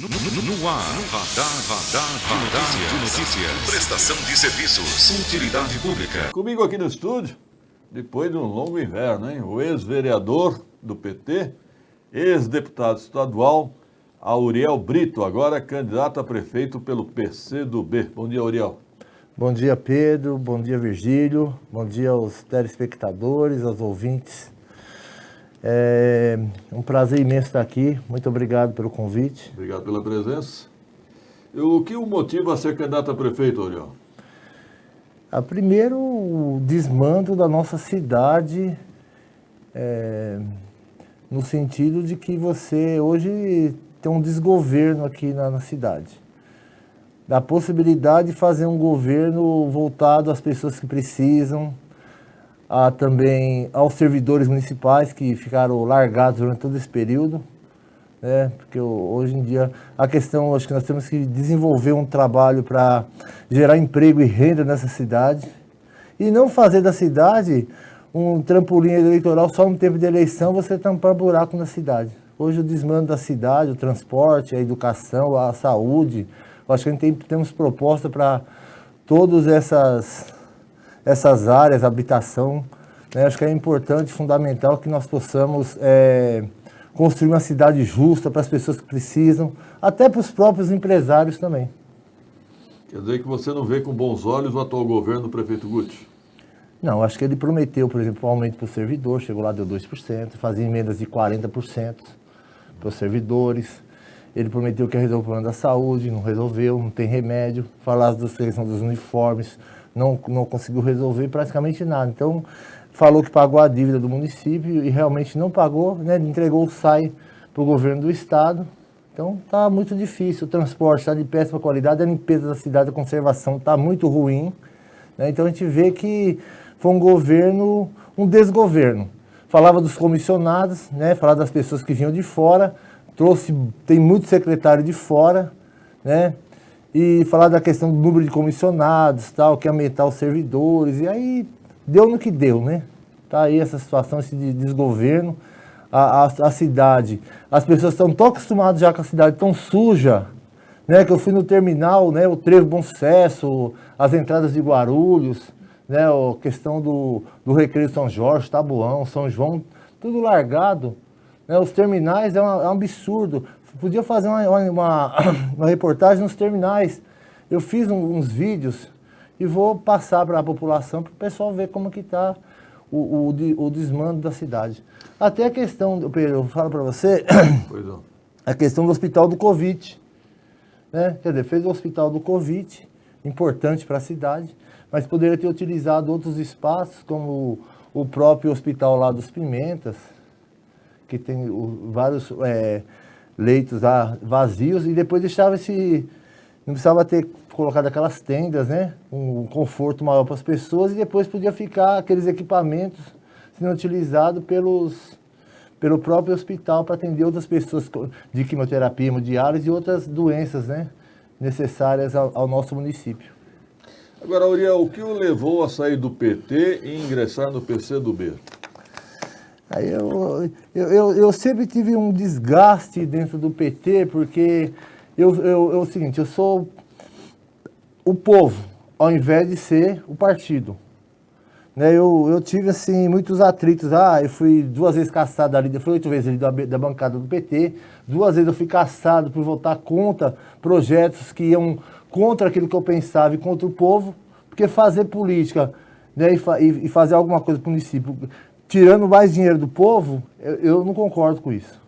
No ar, radar de notícias. Prestação de serviços. Utilidade pública. Comigo aqui no estúdio, depois de um longo inverno, hein? O ex-vereador do PT, ex-deputado estadual, Auriel Brito, agora candidato a prefeito pelo PCdoB. Bom dia, Auriel. Bom dia, Pedro. Bom dia, Virgílio. Bom dia aos telespectadores, aos ouvintes. É um prazer imenso estar aqui. Muito obrigado pelo convite. Obrigado pela presença. O que o motiva a ser candidato a prefeito, Auriel? Primeiro, o desmando da nossa cidade, no sentido de que você hoje tem um desgoverno aqui na cidade. Da possibilidade de fazer um governo voltado às pessoas que precisam, também aos servidores municipais que ficaram largados durante todo esse período, né? Porque hoje em dia a questão, acho que nós temos que desenvolver um trabalho para gerar emprego e renda nessa cidade e não fazer da cidade um trampolim eleitoral só no tempo de eleição, você tampar buraco na cidade. Hoje o desmando da cidade, o transporte, a educação, a saúde, eu acho que a gente temos proposta para todas essas áreas, habitação, né? Acho que é importante, fundamental que nós possamos construir uma cidade justa para as pessoas que precisam, até para os próprios empresários também. Quer dizer que você não vê com bons olhos o atual governo do prefeito Guti? Não, acho que ele prometeu, por exemplo, um aumento para o servidor, chegou lá, deu 2%, fazia emendas de 40% para os servidores. Ele prometeu que ia resolver o problema da saúde, não resolveu, não tem remédio. Falar da questão dos uniformes, não conseguiu resolver praticamente nada. Então, falou que pagou a dívida do município e realmente não pagou, né? Entregou o SAI para o governo do estado. Então, está muito difícil. O transporte está de péssima qualidade, a limpeza da cidade, a conservação está muito ruim, né? Então, a gente vê que foi um governo, um desgoverno. Falava dos comissionados, né? Falava das pessoas que vinham de fora, tem muito secretário de fora, né? E falar da questão do número de comissionados, tal, que ia aumentar os servidores, e aí deu no que deu, né? Tá aí essa situação, esse desgoverno, a cidade, as pessoas estão tão acostumadas já com a cidade tão suja, né? Que eu fui no terminal, né? O Trevo Bom Sucesso, as entradas de Guarulhos, né? A questão do Recreio São Jorge, Taboão, São João, tudo largado, né? Os terminais é um absurdo. Podia fazer uma reportagem nos terminais. Eu fiz uns vídeos e vou passar para a população, para o pessoal ver como que está o desmando da cidade. Até a questão, Pedro, eu falo para você, a questão do hospital do Covid. Né? Quer dizer, fez o hospital do Covid, importante para a cidade, mas poderia ter utilizado outros espaços, como o próprio hospital lá dos Pimentas, que tem vários leitos lá vazios, e depois deixava não precisava ter colocado aquelas tendas, né? Um conforto maior para as pessoas, e depois podia ficar aqueles equipamentos sendo utilizados pelo próprio hospital para atender outras pessoas de quimioterapia, hemodiálise e outras doenças, né? Necessárias ao nosso município. Agora, Auriel, o que o levou a sair do PT e ingressar no PCdoB? Aí eu sempre tive um desgaste dentro do PT, porque é o seguinte, eu sou o povo, ao invés de ser o partido. Né, eu tive, assim, muitos atritos. Eu fui 2 vezes caçado ali, fui 8 vezes ali da bancada do PT, 2 vezes eu fui caçado por votar contra projetos que iam contra aquilo que eu pensava e contra o povo, porque fazer política, né, e fazer alguma coisa para o município, tirando mais dinheiro do povo, eu não concordo com isso.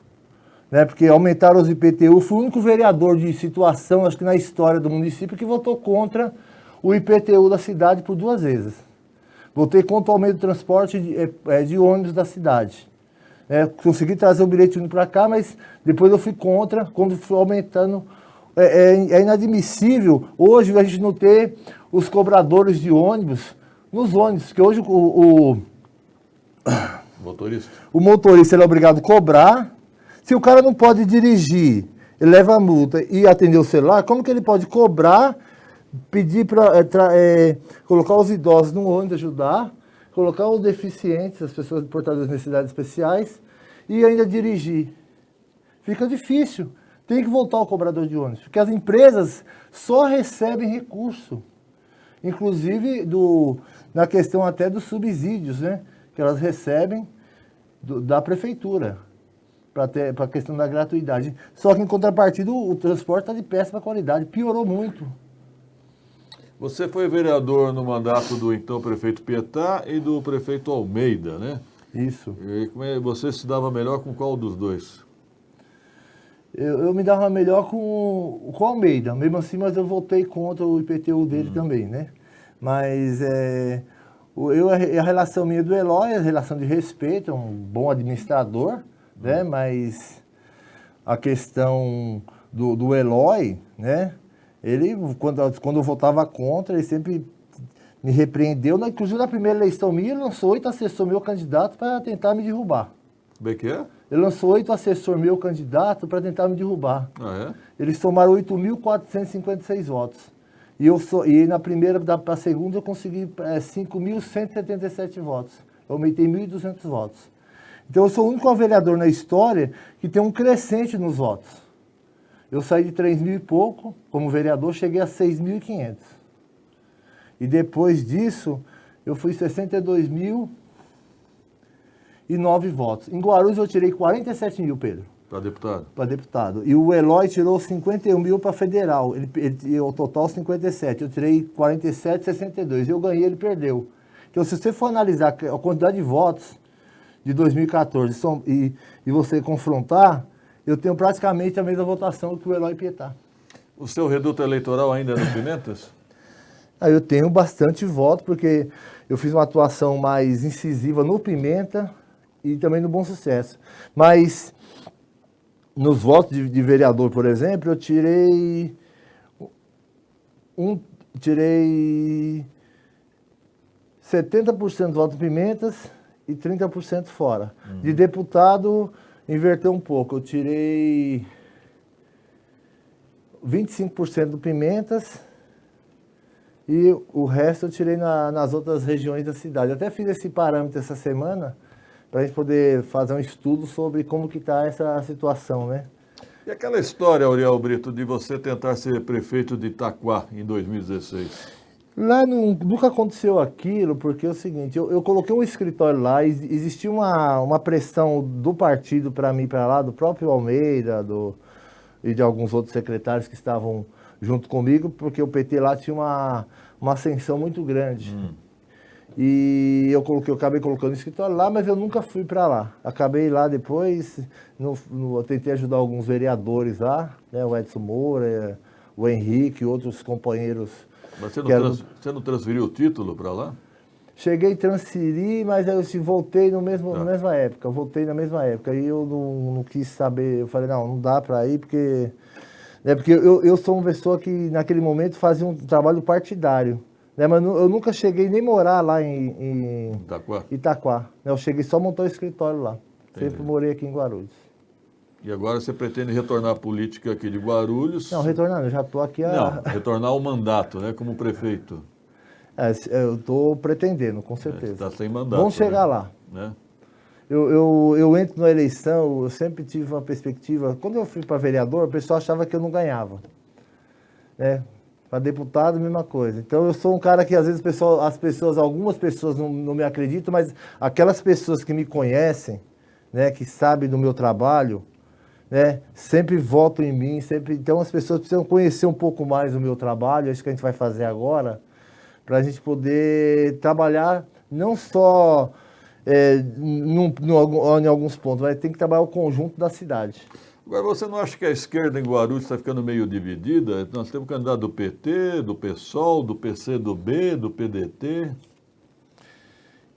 Né? Porque aumentaram os IPTU, fui o único vereador de situação, acho que na história do município, que votou contra o IPTU da cidade por 2 vezes. Votei contra o aumento do transporte de ônibus da cidade. Consegui trazer o bilhete único para cá, mas depois eu fui contra, quando foi aumentando. É inadmissível hoje a gente não ter os cobradores de ônibus nos ônibus, porque hoje o motorista ele é obrigado a cobrar. Se o cara não pode dirigir, ele leva a multa e atender o celular, como que ele pode cobrar, pedir para colocar os idosos no ônibus, ajudar, colocar os deficientes, as pessoas portadoras de necessidades especiais, e ainda dirigir? Fica difícil. Tem que voltar o cobrador de ônibus, porque as empresas só recebem recurso, inclusive na questão até dos subsídios, né? Que elas recebem da prefeitura, para a questão da gratuidade. Só que, em contrapartida, o transporte está de péssima qualidade, piorou muito. Você foi vereador no mandato do então prefeito Pietá e do prefeito Almeida, né? Isso. E você se dava melhor com qual dos dois? Eu me dava melhor com o Almeida, mesmo assim, mas eu votei contra o IPTU dele também, né? Mas a relação minha do Eloy é a relação de respeito, é um bom administrador, né? Mas a questão do Eloy, né? Ele, quando eu votava contra, ele sempre me repreendeu. Inclusive, na primeira eleição minha, ele lançou 8 assessores meu candidato para tentar me derrubar. Como é que é? Ele lançou 8 assessores meu candidato para tentar me derrubar. Ah, é? Eles somaram 8.456 votos. E na primeira para a segunda eu consegui 5.177 votos. Eu aumentei 1.200 votos. Então eu sou o único vereador na história que tem um crescente nos votos. Eu saí de 3.000 e pouco como vereador, cheguei a 6.500. E depois disso, eu fui 62.009 votos. Em Guarulhos eu tirei 47 mil, Pedro. Para deputado? Para deputado. E o Eloy tirou 51 mil para federal. Ele o total 57. Eu tirei 47,62. Eu ganhei, ele perdeu. Então, se você for analisar a quantidade de votos de 2014 e você confrontar, eu tenho praticamente a mesma votação que o Eloy Pietá. O seu reduto eleitoral ainda é no Pimentas? Eu tenho bastante voto, porque eu fiz uma atuação mais incisiva no Pimenta e também no Bom Sucesso. Mas nos votos de vereador, por exemplo, eu tirei 70% do voto em Pimentas e 30% fora. De deputado, inverteu um pouco. Eu tirei 25% do Pimentas e o resto eu tirei nas outras regiões da cidade. Eu até fiz esse parâmetro essa semana para a gente poder fazer um estudo sobre como que está essa situação, né? E aquela história, Auriel Brito, de você tentar ser prefeito de Itaquá em 2016? Lá nunca aconteceu aquilo, porque é o seguinte, eu coloquei um escritório lá, existia uma pressão do partido para mim para lá, do próprio Almeida e de alguns outros secretários que estavam junto comigo, porque o PT lá tinha uma ascensão muito grande. E eu acabei colocando o escritório lá, mas eu nunca fui para lá. Acabei lá depois, eu tentei ajudar alguns vereadores lá, né, o Edson Moura, o Henrique e outros companheiros. Mas você não transferiu o título para lá? Cheguei a transferir, mas eu voltei na mesma época. Eu voltei na mesma época. E eu não quis saber. Eu falei, não dá para ir, porque eu sou uma pessoa que naquele momento fazia um trabalho partidário. Né? Mas eu nunca cheguei nem morar lá em Itaquá. Né? Eu cheguei só a montar o escritório lá. Entendi. Sempre morei aqui em Guarulhos. E agora você pretende retornar à política aqui de Guarulhos? Não, retornar, eu já estou aqui Não, retornar ao mandato, né, como prefeito. Eu estou pretendendo, com certeza. Está sem mandato. Vamos chegar lá. Né? Eu entro na eleição, eu sempre tive uma perspectiva. Quando eu fui para vereador, o pessoal achava que eu não ganhava. Né? Para deputado, mesma coisa. Então eu sou um cara que às vezes algumas pessoas não me acreditam, mas aquelas pessoas que me conhecem, né, que sabem do meu trabalho, né, sempre votam em mim, então as pessoas precisam conhecer um pouco mais o meu trabalho, é isso que a gente vai fazer agora, para a gente poder trabalhar não só em alguns pontos, mas tem que trabalhar o conjunto da cidade. Agora, você não acha que a esquerda em Guarulhos está ficando meio dividida? Nós temos candidato do PT, do PSOL, do PCdoB, do PDT.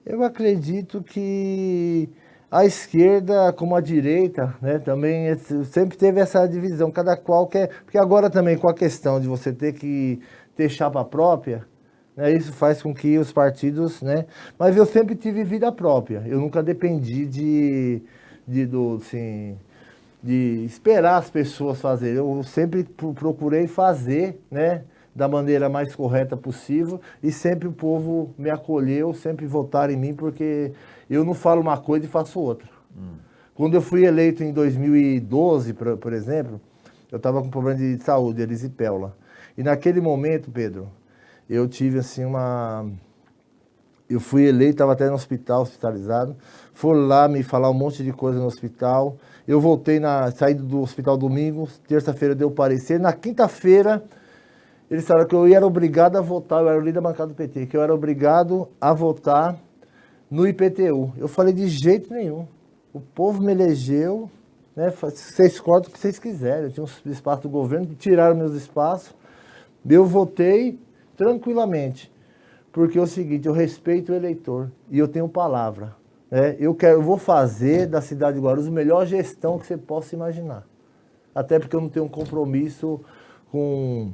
Eu acredito que a esquerda, como a direita, né, também sempre teve essa divisão, cada qual quer. Porque agora também com a questão de você ter que ter chapa própria, né, isso faz com que os partidos, né. Mas eu sempre tive vida própria. Eu nunca dependi de esperar as pessoas fazerem. Eu sempre procurei fazer, né, da maneira mais correta possível, e sempre o povo me acolheu, sempre votaram em mim, porque eu não falo uma coisa e faço outra. Quando eu fui eleito em 2012, por exemplo, eu estava com problema de saúde, erisipela. E naquele momento, Pedro, eu tive assim eu fui eleito, estava até no hospital, hospitalizado. Foram lá me falar um monte de coisa no hospital. Eu voltei, saí do hospital domingo, terça-feira deu parecer. Na quinta-feira, eles falaram que eu era obrigado a votar, eu era o líder da bancada do PT, que eu era obrigado a votar no IPTU. Eu falei de jeito nenhum. O povo me elegeu, né? Vocês cortam o que vocês quiserem. Eu tinha uns espaços do governo, tiraram meus espaços. Eu votei tranquilamente. Porque é o seguinte, eu respeito o eleitor e eu tenho palavra. Né? Eu vou fazer da cidade de Guarulhos a melhor gestão que você possa imaginar. Até porque eu não tenho um compromisso com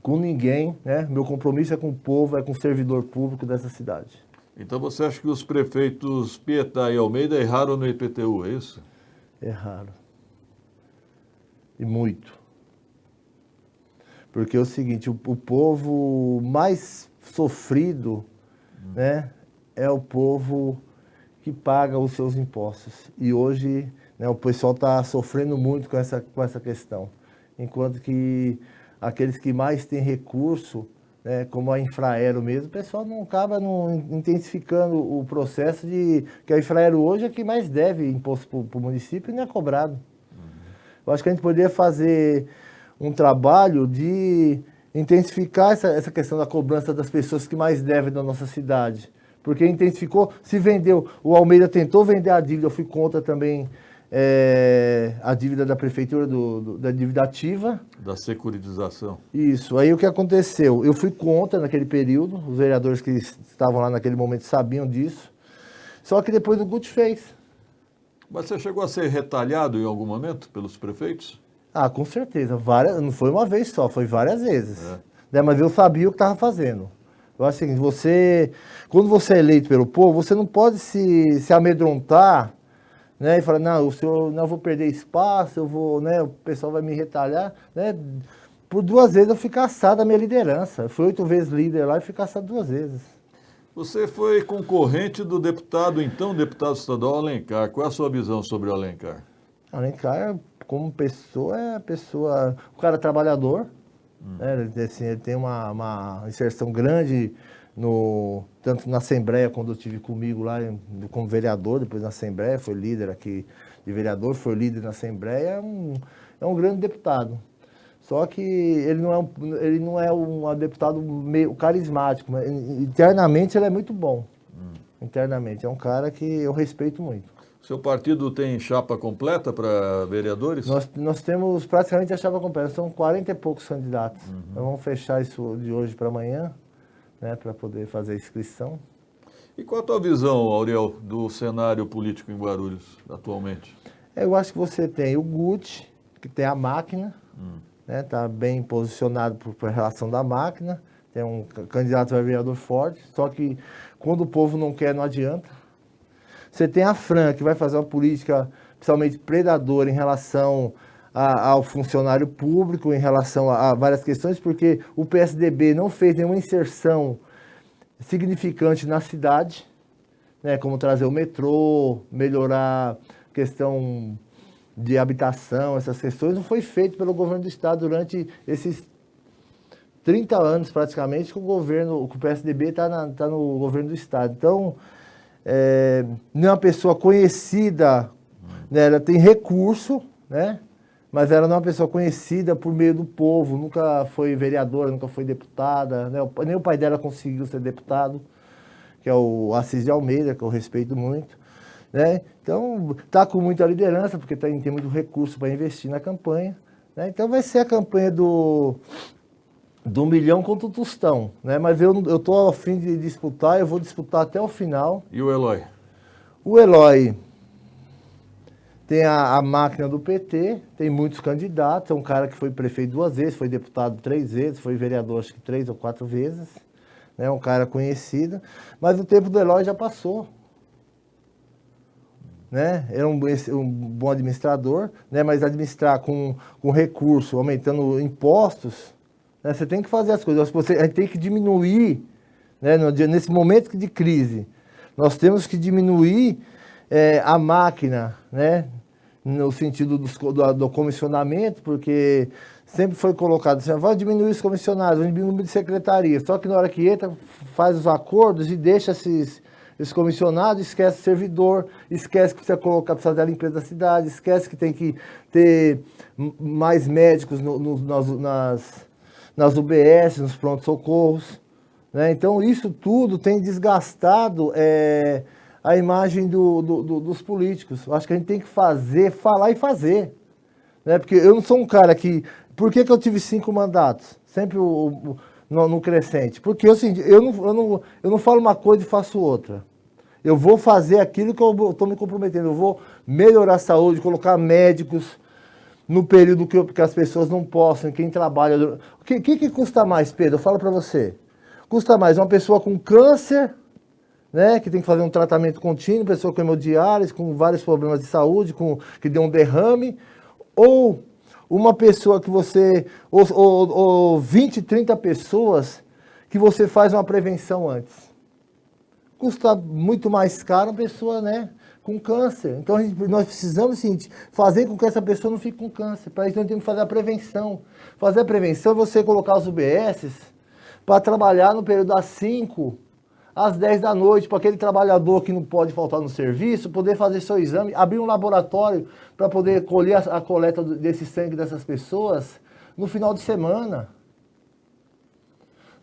ninguém, né? Meu compromisso é com o povo, é com o servidor público dessa cidade. Então você acha que os prefeitos Pietá e Almeida erraram no IPTU, é isso? Erraram. E muito. Porque é o seguinte, o povo mais sofrido, né, é o povo que paga os seus impostos. E hoje, né, o pessoal está sofrendo muito com essa questão. Enquanto que aqueles que mais têm recurso, né, como a Infraero mesmo, o pessoal não acaba intensificando o processo de que a Infraero hoje é que mais deve imposto para o município e não é cobrado. Eu acho que a gente poderia fazer um trabalho de intensificar essa questão da cobrança das pessoas que mais devem da nossa cidade. Porque intensificou, se vendeu, o Almeida tentou vender a dívida, eu fui contra também a dívida da prefeitura, da dívida ativa. Da securitização. Isso, aí o que aconteceu? Eu fui contra naquele período, os vereadores que estavam lá naquele momento sabiam disso, só que depois o Guti fez. Mas você chegou a ser retalhado em algum momento pelos prefeitos? Ah, com certeza. Não foi uma vez só, foi várias vezes. Né? Mas eu sabia o que estava fazendo. Eu acho que quando você é eleito pelo povo, você não pode se amedrontar, né? E falar, não, eu vou perder espaço, né? O pessoal vai me retalhar. Né? Por 2 vezes eu fui caçado da minha liderança. Eu fui 8 vezes líder lá e fui caçado 2 vezes. Você foi concorrente do deputado estadual Alencar. Qual é a sua visão sobre o Alencar? Alencar, como pessoa, o cara é trabalhador, né? Assim, ele tem uma inserção grande, tanto na Assembleia, quando eu estive comigo lá como vereador, depois na Assembleia, foi líder aqui de vereador, foi líder na Assembleia, é um grande deputado. Só que ele não é um deputado meio carismático, mas internamente ele é muito bom. Internamente, é um cara que eu respeito muito. Seu partido tem chapa completa para vereadores? Nós temos praticamente a chapa completa, são 40 e poucos candidatos. Nós vamos fechar isso de hoje para amanhã, né, para poder fazer a inscrição. E qual a tua visão, Auriel, do cenário político em Guarulhos atualmente? Eu acho que você tem o Guti, que tem a máquina, né, tá bem posicionado por relação da máquina, tem um candidato a vereador forte, só que quando o povo não quer, não adianta. Você tem a Fran, que vai fazer uma política principalmente predadora em relação ao funcionário público, em relação a várias questões, porque o PSDB não fez nenhuma inserção significante na cidade, né, como trazer o metrô, melhorar a questão de habitação, essas questões, não foi feito pelo governo do estado durante esses 30 anos praticamente que o PSDB está no governo do estado. Então, não é uma pessoa conhecida, né? Ela tem recurso, né? Mas ela não é uma pessoa conhecida por meio do povo, nunca foi vereadora, nunca foi deputada, né? Nem o pai dela conseguiu ser deputado, que é o Assis de Almeida, que eu respeito muito, né? Então, está com muita liderança, porque tem muito recurso para investir na campanha, né? Então vai ser a campanha do 1 milhão contra o Tostão, né? Mas eu estou a fim de disputar, eu vou disputar até o final. E o Eloy? O Eloy tem a máquina do PT, tem muitos candidatos, é um cara que foi prefeito 2 vezes, foi deputado 3 vezes, foi vereador acho que 3 ou 4 vezes, né? Um cara conhecido, mas o tempo do Eloy já passou. Né? Era um bom administrador, né? Mas administrar com recurso, aumentando impostos, né? Você tem que fazer as coisas, a gente tem que diminuir, né? Nesse momento de crise, nós temos que diminuir a máquina, né? no sentido do comissionamento, porque sempre foi colocado assim, vai diminuir os comissionados, vai diminuir o número de secretarias, só que na hora que entra, faz os acordos e deixa esses comissionados, esquece o servidor, esquece que precisa fazer a limpeza da cidade, esquece que tem que ter mais médicos nas UBS, nos pronto-socorros, né? Então, isso tudo tem desgastado a imagem dos políticos. Eu acho que a gente tem que falar e fazer, né? Porque eu não sou um cara que... Por que eu tive 5 mandatos? Sempre no crescente. Porque eu não falo uma coisa e faço outra. Eu vou fazer aquilo que eu estou me comprometendo. Eu vou melhorar a saúde, colocar médicos no período que as pessoas não possam, quem trabalha... O que custa mais, Pedro? Eu falo para você. Custa mais uma pessoa com câncer, né, que tem que fazer um tratamento contínuo, pessoa com hemodiálise, com vários problemas de saúde, que deu um derrame, ou uma pessoa que você... Ou 20, 30 pessoas que você faz uma prevenção antes. Custa muito mais caro uma pessoa, né, com câncer. Então, nós precisamos, seguinte, fazer com que essa pessoa não fique com câncer. Para isso, nós temos que fazer a prevenção. Fazer a prevenção é você colocar os UBSs para trabalhar no período das 5 às 10 da noite, para aquele trabalhador que não pode faltar no serviço, poder fazer seu exame, abrir um laboratório para poder colher a coleta desse sangue dessas pessoas no final de semana.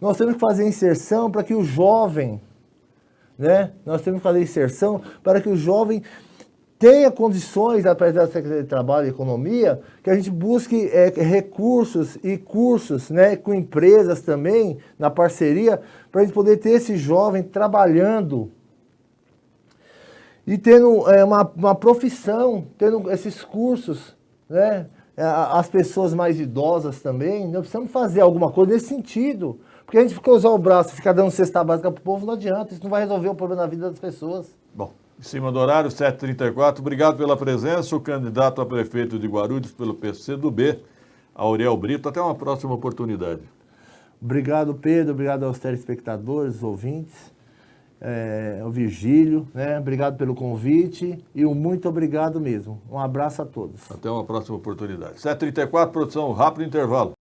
Nós temos que fazer inserção para que o jovem... né? Nós temos que fazer inserção para que o jovem tenha condições, através da Secretaria de Trabalho e Economia, que a gente busque recursos e cursos, né, com empresas também, na parceria, para a gente poder ter esse jovem trabalhando e tendo uma profissão, tendo esses cursos, né? As pessoas mais idosas também, nós precisamos fazer alguma coisa nesse sentido. Porque a gente cruzar o braço e ficar dando cesta básica para o povo, não adianta. Isso não vai resolver o problema da vida das pessoas. Bom, em cima do horário, 7h34. Obrigado pela presença. O candidato a prefeito de Guarulhos pelo PCdoB, Auriel Brito. Até uma próxima oportunidade. Obrigado, Pedro. Obrigado aos telespectadores, ouvintes, ao Virgílio, né? Obrigado pelo convite e muito obrigado mesmo. Um abraço a todos. Até uma próxima oportunidade. 7h34, produção, rápido intervalo.